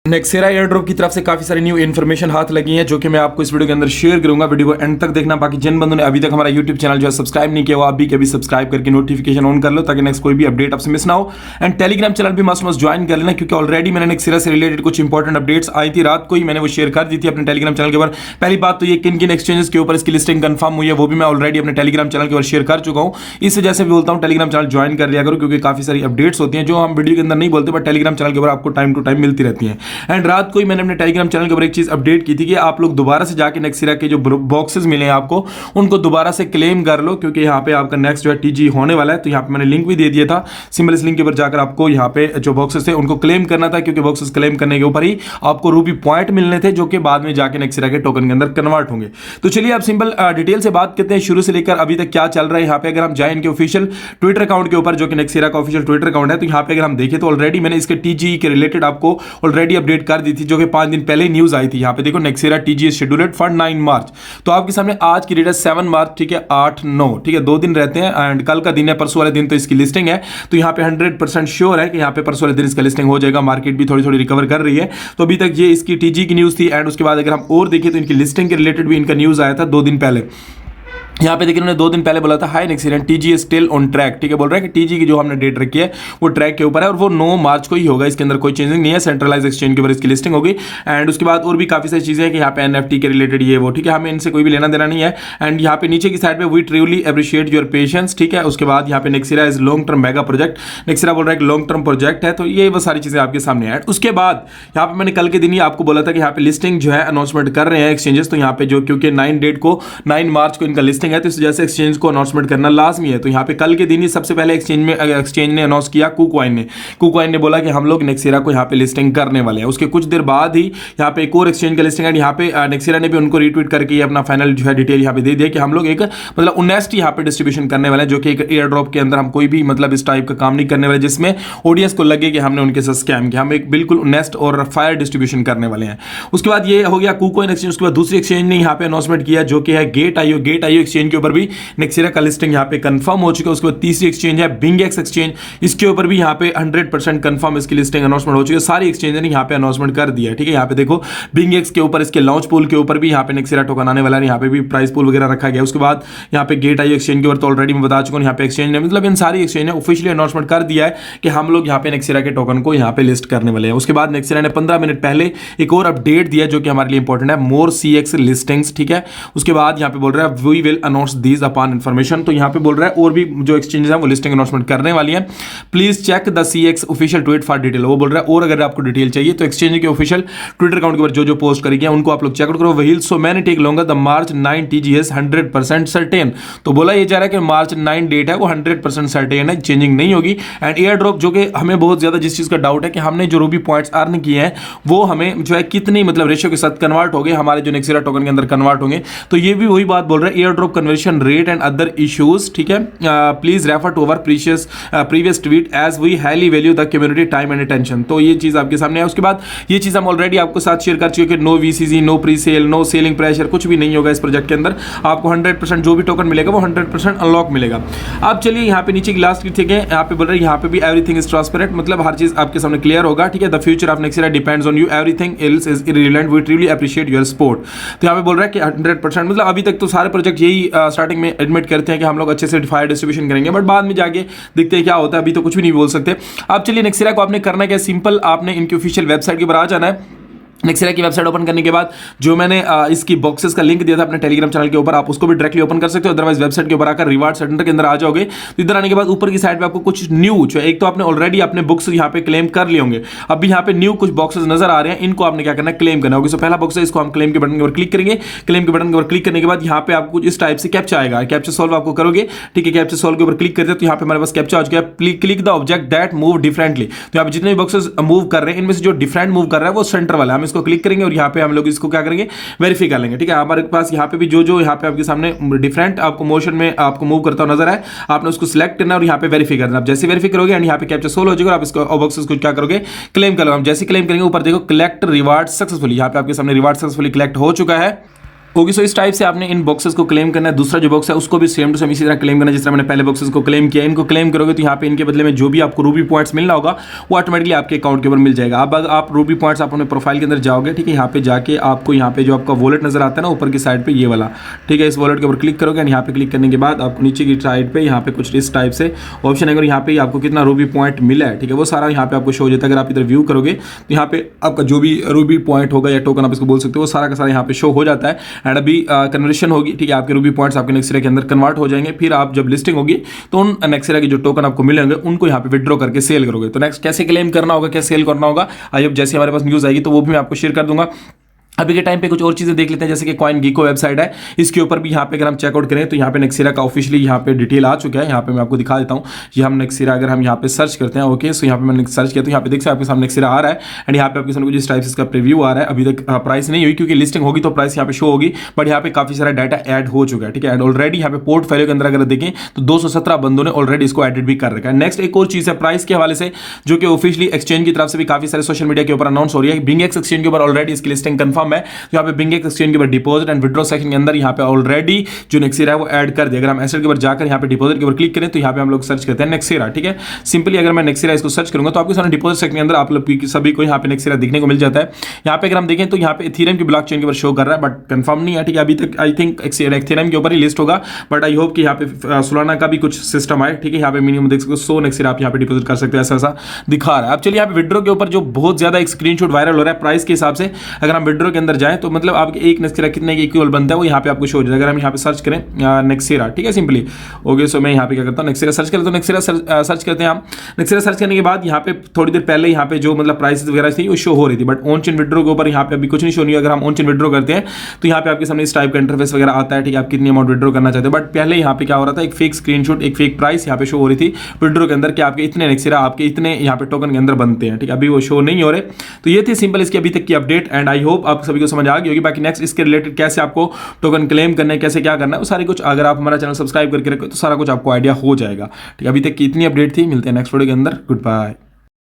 नेक्सेरा air drop की तरफ से काफी सारी न्यू इन्फॉर्मेशन हाथ लगी है जो कि मैं आपको इस वीडियो के अंदर शेयर करूंगा। वीडियो को एंड तक देखना। बाकी जिन बंदों ने अभी तक हमारा यूट्यूब चैनल जो है सब्सक्राइब नहीं किया वो आप भी कभी सब्सक्राइब करके नोटिफिकेशन ऑन कर लो ताकि नेक्स्ट कोई भी अपडेट आपसे मिस ना हो। एंड टेलीग्राम चैनल भी मस्ट ज्वाइन कर लेना क्योंकि ऑलरेडी मैंने नेक्सेरा से रिलेटेड कुछ इंपॉर्टेंट अपडेट्स आई थी, रात को ही मैंने वो शेयर कर दी थी अपने टेलीग्राम चैनल के ऊपर। पहली बात तो ये किन किन एक्सचेंजेस के ऊपर इसकी लिस्टिंग कंफर्म हुई है वो भी मैं ऑलरेडी अपने टेलीग्राम चैनल के ऊपर शेयर कर चुका हूँ। इस वजह से भी बोलता हूँ टेलीग्राम चैनल ज्वाइन कर लिया करो क्योंकि काफी सारी अपडेट्स होती हैं जो हम वीडियो के अंदर नहीं बोलते बट टेलीग्राम चैनल के ऊपर आपको टाइम टू टाइम मिलती रहती है। एंड रात को ही मैंने अपने टेलीग्राम चैनल के ऊपर एक चीज अपडेट की थी कि आप लोग दोबारा से जाके नेक्सेरा के जो बॉक्सेस मिले हैं आपको उनको दोबारा से क्लेम कर लो क्योंकि यहाँ पे आपका नेक्स्ट जो है टीजी होने वाला है। तो यहाँ पे मैंने लिंक भी दे दिया था, सिंपल इस लिंक के ऊपर जाकर आपको यहाँ पे जो बॉक्सेस थे उनको क्लेम करना था क्योंकि बॉक्सेस क्लेम करने के ऊपर ही आपको रूबी पॉइंट मिलने थे जो कि बाद में जाके नेक्सेरा के टोकन के अंदर कन्वर्ट होंगे। तो चलिए आप सिंपल डिटेल से बात करते हैं शुरू से लेकर अभी तक क्या चल रहा है। यहाँ पे अगर हम जाए इनके ऑफिशियल ट्विटर अकाउंट के ऊपर जो कि नेक्सेरा का ऑफिशियल ट्विटर अकाउंट है तो यहाँ पे अगर हम देखें तो ऑलरेडी मैंने इसके टीजी के रिलेटेड आपको ऑलरेडी अपडेट कर दी थी जो कि 5 दिन पहले न्यूज आई थी। यहाँ पे देखो नेक्सेरा टीजी शेड्यूल्ड फॉर 9 मार्च। तो आपके सामने आज की डेट है 7 मार्च, ठीक है 8-9, ठीक है 2 दिन रहते हैं एंड कल का दिन है, परसों वाले दिन तो इसकी लिस्टिंग है। तो यहाँ पे 100% श्योर है कि यहाँ पे परसों वाले दिन इसका लिस्टिंग हो जाएगा। मार्केट भी थोड़ी थोड़ी रिकवर कर रही है। तो अभी तक ये इसकी टीजी की न्यूज थी एंड उसके बाद अगर हम और देखें तो इनकी लिस्टिंग के रिलेटेड भी इनका न्यूज आया था 2 दिन पहले। यहाँ पे देखिए उन्होंने 2 दिन पहले बोला था hi Nexera TG still on track, ठीक है बोल रहा है कि टीजी की जो हमने डेट रखी है वो ट्रैक के ऊपर है और वो 9 मार्च को ही होगा। इसके अंदर कोई चेंजिंग नहीं है, सेंट्रलाइज एक्सचेंज के ऊपर इसकी लिस्टिंग होगी। एंड उसके बाद और भी काफी सारी चीजें हैं कि यहाँ पे एनएफटी के रिलेटेड ये वो, ठीक है हमें इनसे कोई भी लेना देना नहीं है। एंड यहाँ पे नीचे की साइड पे we truly appreciate your patience, ठीक है। उसके बाद यहाँ पे Nexera is long term mega project, Nexera बोल रहा है कि लॉन्ग टर्म प्रोजेक्ट है। तो ये वो सारी चीजें आपके सामने है। उसके बाद यहाँ पे मैंने कल के दिन ही आपको बोला था कि यहाँ पे लिस्टिंग जो है अनाउंसमेंट कर रहे हैं एक्सचेंजेस। तो यहाँ पे जो क्योंकि 9 मार्च को इनका लिस्टिंग है तो इस वजह से एक्सचेंज को अनाउंसमेंट करना लाजमी है। तो यहाँ पे कल के दिन ही सबसे पहले एक्सचेंज ने अनाउंस किया कुकॉइन ने बोला कि हम लोग नेक्सेरा को यहाँ पे लिस्टिंग करने वाले हैं। उसके कुछ देर बाद ही यहाँ पे एक और एक्सचेंज का लिस्टिंग है। यहाँ पे नेक्सेरा ने भी उनको रीट्वीट करके अपना फाइनल जो है डिटेल यहाँ पे दे दिया कि हम लोग एक मतलब ऑनेस्ट यहाँ पे डिस्ट्रीब्यूशन करने वाले हैं जो कि एक एयर ड्रॉप के अंदर हम कोई भी मतलब इस टाइप का काम नहीं करने वाले जिसमें ऑडियंस को लगे कि हमने उनके साथ स्कैम किया। हम एक बिल्कुल ऑनेस्ट और फायर डिस्ट्रीब्यूशन करने वाले हैं। उसके बाद ये हो गया कुकॉइन एक्सचेंज। उसके बाद दूसरी एक्सचेंज ने यहाँ पे अनाउंसमेंट किया जो कि है गेट आईओ एक्सचेंज के ऊपर भी नेक्सेरा का लिस्टिंग यहाँ पे कंफर्म हो चुका है। उसके बाद तीसरी एक्सचेंज है बिंगेक्स एक्सचेंज, इसके ऊपर भी यहाँ पे 100% कंफर्म इसकी लिस्टिंग अनाउंसमेंट हो चुकी है। सारी एक्सचेंज ने यहाँ पे अनाउंसमेंट कर दिया है, ठीक है। यहाँ पे देखो बिंगेक्स के ऊपर इसके लॉन्च पूल के ऊपर भी यहाँ पे नेक्सेरा टोकन आने वाला है। यहाँ पे भी प्राइस पूल वगैरह रखा गया। उसके बाद यहाँ पे गेट आईओ एक्सचेंज के ऊपर तो ऑलरेडी मैं बता चुका हूँ। यहाँ पे एक्सचेंज ने मतलब इन सारी एक्सचेंज ने ऑफिशियली अनाउंसमेंट कर दिया है कि हम लोग यहाँ पे नेक्सेरा के टोकन को यहाँ पे लिस्ट करने वाले हैं। उसके बाद नेक्सेरा ने 15 मिनट पहले एक और अपडेट दिया जो कि हमारे लिए इंपॉर्टेंट है, मोर सीएक्स लिस्टिंग्स, ठीक है। उसके बाद यहाँ पे बोल रहा है we will announce these upon information. तो यहाँ पे बोल रहा है और भी जो एक्सचेंजेस हैं वो लिस्टिंग अनाउंसमेंट करने वाली है। Please check the CX official tweet for detail. वो बोल रहा है और अगर आपको डिटेल चाहिए तो एक्सचेंज के ऑफिशियल ट्विटर अकाउंट के ऊपर जो पोस्ट करी गया उनको आप लोग चेकआउट करो। While so many take longer the March 9 TG is 100% certain. तो बोला ये जा रहा है कि मार्च 9 डेट है वो 100% सर्टेन है, चेंजिंग नहीं होगी। एंड एयर ड्रॉप जो कि हमें बहुत ज्यादा जिस चीज का डाउट है कि हमने जो रूबी पॉइंट्स अर्न किए हैं वो हमें जो है कितनी मतलब रेशियो के साथ कन्वर्ट हो गए हमारे जो नेक्सेरा टोकन के अंदर कन्वर्ट होंगे। तो ये भी वही बात बोल रहा है air drop conversion rate and other issues, ठीक है। Please refer to our previous tweet as we highly value the community time and attention. तो ये चीज आपके सामने है। उसके बाद ये चीज हम ऑलरेडी आपको साथ शेयर कर चुके हैं कि no VCG, no pre sale, no selling pressure, कुछ भी नहीं होगा इस प्रोजेक्ट के अंदर। आपको 100% जो भी टोकन मिलेगा वो 100% अनलॉक मिलेगा। अब चलिए यहाँ पे नीचे की लास्ट ठीक है, यहाँ पे बोल रहे हैं यहाँ पे भी एवरीथिंग इज ट्रांसपेरेंट, मतलब हर चीज आपके सामने क्लियर होगा, ठीक है। The future of Nexera depends on you, everything else is irrelevant, we truly appreciate your support. तो यहाँ पे बोल रहा है कि 100% मतलब अभी तक तो सारे प्रोजेक्ट यही स्टार्टिंग में एडमिट करते हैं कि हम लोग अच्छे से फायर डिस्ट्रीब्यूशन करेंगे बट बाद में जाके देखते हैं क्या होता है। अभी तो कुछ भी नहीं बोल सकते। अब चलिए नेक्सेरा को आपने करना क्या, सिंपल आपने इनकी ऑफिशियल वेबसाइट के ऊपर आ जाना है। नेक्सेरा की वेबसाइट ओपन करने के बाद जो मैंने इसकी बॉक्सेस का लिंक दिया था अपने टेलीग्राम चैनल के ऊपर आप उसको भी डायरेक्टली ओपन कर सकते हो। अदरवाइज वेबसाइट के ऊपर आकर रिवार्ड सेंटर के अंदर आ जाओगे तो इधर आने के बाद ऊपर की साइड पे आपको कुछ न्यू जो एक तो आपने ऑलरेडी अपने बुक्स यहाँ पे क्लेम कर लिए होंगे। अभी यहाँ पे न्यू कुछ बॉक्सेस नजर आ रहे हैं, इनको आपने क्या करना है क्लेम करना होगा। सो पहला बॉक्स है, इसको हम क्लेम के बटन के ऊपर क्लिक करेंगे। क्लेम के बटन के ऊपर क्लिक करने के बाद यहाँ पे आपको इस टाइप से कैप्चा आएगा, कैप्चा सॉल्व आपको करोगे, ठीक है। कैप्चा सॉल्व के ऊपर क्लिक करते तो यहाँ पे हमारे पास कैप्चा आ चुका है, click the object that move differently. तो यहाँ पे जितने भी बॉक्सेस मूव कर रहे हैं इनमें से जो डिफरेंट मूव कर रहा है वो सेंटर वाला, हम इसको क्लिक करेंगे और यहाँ पे हम लोग इसको क्या करेंगे वेरीफाई कर लेंगे, ठीक है। हमारे पास यहाँ पे भी जो यहाँ पे आपके सामने डिफरेंट आपको मोशन में आपको मूव करता हुआ नजर आए, आपने उसको सिलेक्ट करना और यहाँ पे वेरीफाई करना। आप जैसे वेरीफाई करोगे एंड यहाँ पे कैप्चा सोल्व हो जाएगा, आप इसको बॉक्सेस को क्या करोगे क्लेम कर लो। हम जैसे क्लेम करेंगे ऊपर देखो कलेक्ट रिवार्ड सक्सेसफुली, यहाँ पे आपके सामने रिवार्ड सक्सेसफुली कलेक्ट हो चुका है। ओके, सो इस टाइप से आपने इन बॉक्सेस को क्लेम करना है। दूसरा जो बॉक्स है उसको भी सेम टू सेम इसी तरह क्लेम करना है जिस तरह मैंने पहले बॉक्सेस को क्लेम किया। इनको क्लेम करोगे तो यहाँ पे इनके बदले में जो भी आपको रूबी पॉइंट्स मिलना होगा वो ऑटोमेटिकली आपके अकाउंट के ऊपर मिल जाएगा। अब अगर आप रूबी पॉइंट्स आप अपने प्रोफाइल के अंदर जाओगे, ठीक है, यहाँ पे जाके आपको यहाँ पे जो आपका वॉलेट नजर आता है ना ऊपर की साइड पे ये वाला, ठीक है, इस वॉलेट के ऊपर क्लिक करोगे। यहाँ पे क्लिक करने के बाद आपको नीचे की साइड पे यहाँ पे कुछ इस टाइप से ऑप्शन है, यहाँ पे आपको कितना रूबी पॉइंट मिला है, ठीक है, वो सारा यहाँ पे आपको शो हो जाता है। अगर आप इधर व्यू करोगे तो यहाँ पे आपका जो भी रूबी पॉइंट होगा या टोकन आप इसको बोल सकते हो वो सारा का सारा यहाँ पे शो हो जाता है। एंड अभी कन्वर्शन होगी, ठीक है, आपके रूबी पॉइंट्स आपके नेक्सेरा के अंदर कन्वर्ट हो जाएंगे। फिर आप जब लिस्टिंग होगी तो उन नेक्सेरा के जो टोकन आपको मिलेंगे उनको यहाँ पे विड्रॉ करके सेल करोगे। तो नेक्स्ट कैसे क्लेम करना होगा, कैसे सेल करना होगा, आई होप जैसे हमारे पास न्यूज़ आएगी तो वो भी मैं आपको शेयर कर दूंगा। अभी के टाइम पे कुछ और चीजें देख लेते हैं, जैसे कि कॉइन गीको वेबसाइट है, इसके ऊपर भी यहाँ पे अगर हम चेकआउट करें तो यहाँ पे नेक्सेरा का ऑफिशियली यहाँ पे डिटेल आ चुका है। यहाँ पे मैं आपको दिखा देता हूँ। ये हम नेक्सेरा अगर हम यहाँ पे सर्च करते हैं, ओके, सो यहाँ पे मैंने सर्च किया तो यहाँ पे देख सकते हैं आपके सामने नेक्सेरा आ रहा है। एंड यहाँ पे आपके सामने जिस टाइप से इसका प्रीव्यू आ रहा है, अभी तक प्राइस नहीं हुई क्योंकि लिस्टिंग होगी तो प्राइस यहाँ पे शो होगी, बट यहाँ पे काफी सारा डाटा ऐड हो चुका है, ठीक है। एंड ऑलरेडी यहाँ पे पोर्टफोलियो के अंदर अगर देखें तो 217 बंदों ने ऑलरेडी इसको एडिट भी कर रखा है। नेक्स्ट एक और चीज है प्राइस के हवाले से, जो कि ऑफिशियली एक्सचेंज की तरफ से भी काफी सारे सोशल मीडिया के ऊपर अनाउंस हो रही है। बिंगेक्स एक्सचेंज के ऊपर ऑलरेडी इसकी लिस्टिंग कंफर्म है। यहाँ पे बिंगेक्स एक्सचेंज के ऊपर डिपॉजिट एंड विड्रॉ सेक्शन के अंदर यहाँ पे ऑलरेडी जो नेक्सेरा है वो ऐड कर दिया। अगर हम एसेट के ऊपर जाकर यहाँ पे डिपॉजिट के ऊपर क्लिक करें तो यहाँ पे हम लोग सर्च करते हैं नेक्सेरा, ठीक है। सिंपली अगर मैं नेक्सेरा इसको सर्च करूंगा तो आपके सामने डिपॉजिट सेक्शन के अंदर आप लोग सभी को यहाँ पे नेक्सेरा दिखने को मिल जाता है। यहाँ पे अगर हम देखें तो यहाँ पे इथेरियम की ब्लॉकचेन के ऊपर शो कर रहा है, बट कंफर्म नहीं है, ठीक है। अभी तक आई थिंक इथेरियम के ऊपर ही लिस्ट होगा, बट आई होप कि यहाँ पे सोलाना का भी कुछ सिस्टम आए, ठीक है। यहाँ पे मिनिमम देख सकते हो 100 नेक्सेरा आप यहाँ पे डिपॉजिट कर सकते हो, ऐसा ऐसा दिखा रहा है। अब चलिए यहाँ पे विड्रॉ के ऊपर जो बहुत ज्यादा एक स्क्रीनशॉट वायरल हो रहा है प्राइस के हिसाब से, अगर हम विड्रॉ के अंदर जाए तो मतलब आपके एक नेक्सेरा कितने के इक्वल बनता है वो यहाँ पे आपको शो हो जाएगा। अगर हम यहाँ पे सर्च करें नेक्सेरा, ठीक है, सिंपली ओके, सो मैं यहाँ पे क्या करता हूँ नेक्सेरा सर्च करता हूँ। नेक्सेरा सर्च करते हैं हम। नेक्सेरा सर्च करने के बाद यहाँ पे थोड़ी देर पहले यहाँ पे जो मतलब प्राइसेस वगैरह थी वो शो हो रही थी, बट ऑन चेन विड्रॉ के ऊपर यहाँ पे अभी कुछ नहीं शो नहीं है। अगर हम ऑन चेन विड्रॉ करते हैं तो यहाँ पे आपके सामने इस टाइप का इंटरफेस वगैरह आता है, ठीक है, आप कितनी अमाउंट विड्रॉ करना चाहते हो। बट पहले यहाँ पे क्या हो रहा था, एक फेक स्क्रीनशॉट, एक फेक प्राइस यहाँ पे शो हो रही थी विड्रॉ के अंदर कि आपके इतने नेक्सेरा आपके इतने यहाँ पे टोकन के अंदर बनते हैं, ठीक है। अभी वो शो नहीं हो रहे। तो ये थी सिंपल इसकी अभी तक की अपडेट एंड आई होप आप सभी को समझ आ गई होगी। बाकी नेक्स्ट इसके रिलेटेड कैसे आपको टोकन क्लेम करना है, कैसे क्या करना है, वो सारी कुछ अगर आप हमारा चैनल सब्सक्राइब करके रखो तो सारा कुछ आपको आइडिया हो जाएगा, ठीक है। अभी तक की इतनी अपडेट थी, मिलते हैं नेक्स्ट वीडियो के अंदर। Good bye.